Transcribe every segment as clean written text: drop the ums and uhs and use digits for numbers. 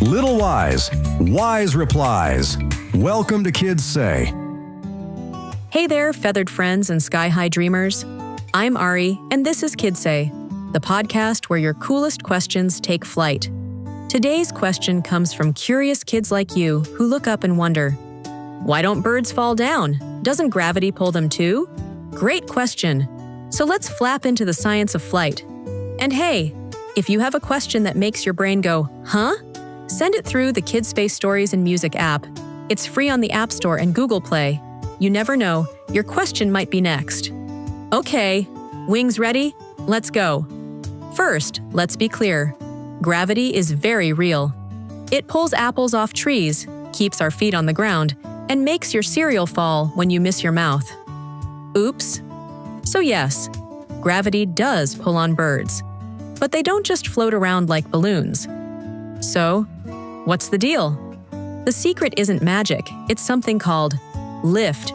Little wise, wise replies. Welcome to KidSay. Hey there, feathered friends and sky-high dreamers. I'm Ari, and this is KidSay, the podcast where your coolest questions take flight. Today's question comes from curious kids like you who look up and wonder, why don't birds fall down? Doesn't gravity pull them too? Great question. So let's flap into the science of flight. And hey, if you have a question that makes your brain go, huh? Send it through the KidSpace Stories and Music app. It's free on the App Store and Google Play. You never know, your question might be next. Okay, wings ready? Let's go. First, let's be clear. Gravity is very real. It pulls apples off trees, keeps our feet on the ground, and makes your cereal fall when you miss your mouth. Oops. So yes, gravity does pull on birds. But they don't just float around like balloons. So, what's the deal? The secret isn't magic, it's something called lift.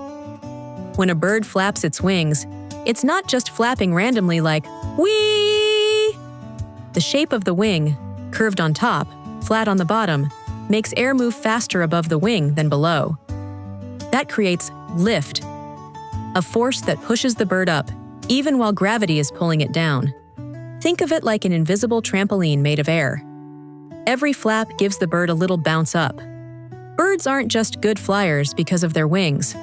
When a bird flaps its wings, it's not just flapping randomly like, whee! The shape of the wing, curved on top, flat on the bottom, makes air move faster above the wing than below. That creates lift, a force that pushes the bird up, even while gravity is pulling it down. Think of it like an invisible trampoline made of air. Every flap gives the bird a little bounce up. Birds aren't just good flyers because of their wings.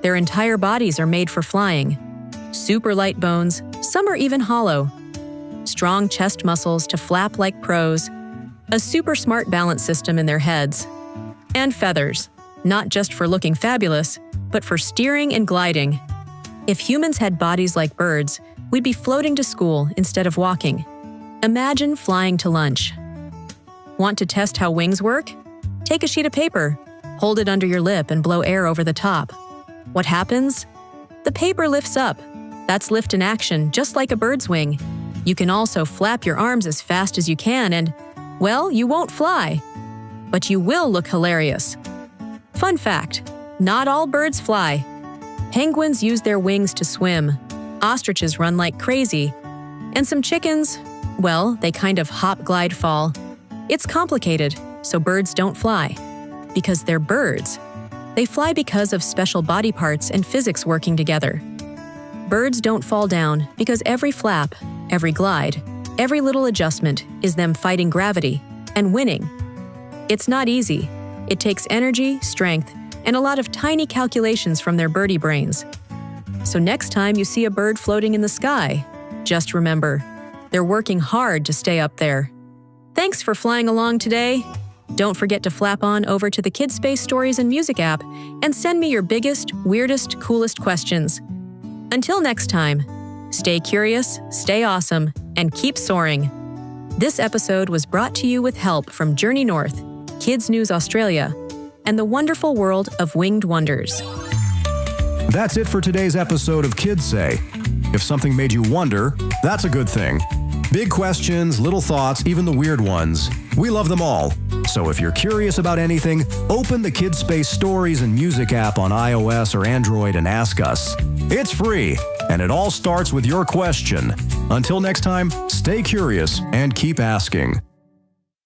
Their entire bodies are made for flying. Super light bones, some are even hollow. Strong chest muscles to flap like pros. A super smart balance system in their heads. And feathers, not just for looking fabulous, but for steering and gliding. If humans had bodies like birds, we'd be floating to school instead of walking. Imagine flying to lunch. Want to test how wings work? Take a sheet of paper, hold it under your lip and blow air over the top. What happens? The paper lifts up. That's lift in action, just like a bird's wing. You can also flap your arms as fast as you can and, well, you won't fly. But you will look hilarious. Fun fact, not all birds fly. Penguins use their wings to swim. Ostriches run like crazy. And some chickens, well, they kind of hop, glide, fall. It's complicated, so birds don't fly. Because they're birds. They fly because of special body parts and physics working together. Birds don't fall down because every flap, every glide, every little adjustment is them fighting gravity and winning. It's not easy. It takes energy, strength, and a lot of tiny calculations from their birdie brains. So next time you see a bird floating in the sky, just remember, they're working hard to stay up there. Thanks for flying along today. Don't forget to flap on over to the KidSpace Stories and Music app and send me your biggest, weirdest, coolest questions. Until next time, stay curious, stay awesome, and keep soaring. This episode was brought to you with help from Journey North, Kids News Australia, and the wonderful world of winged wonders. That's it for today's episode of KidSay. If something made you wonder, that's a good thing. Big questions, little thoughts, even the weird ones. We love them all. So if you're curious about anything, open the KidSpace Stories and Music app on iOS or Android and ask us. It's free, and it all starts with your question. Until next time, stay curious and keep asking.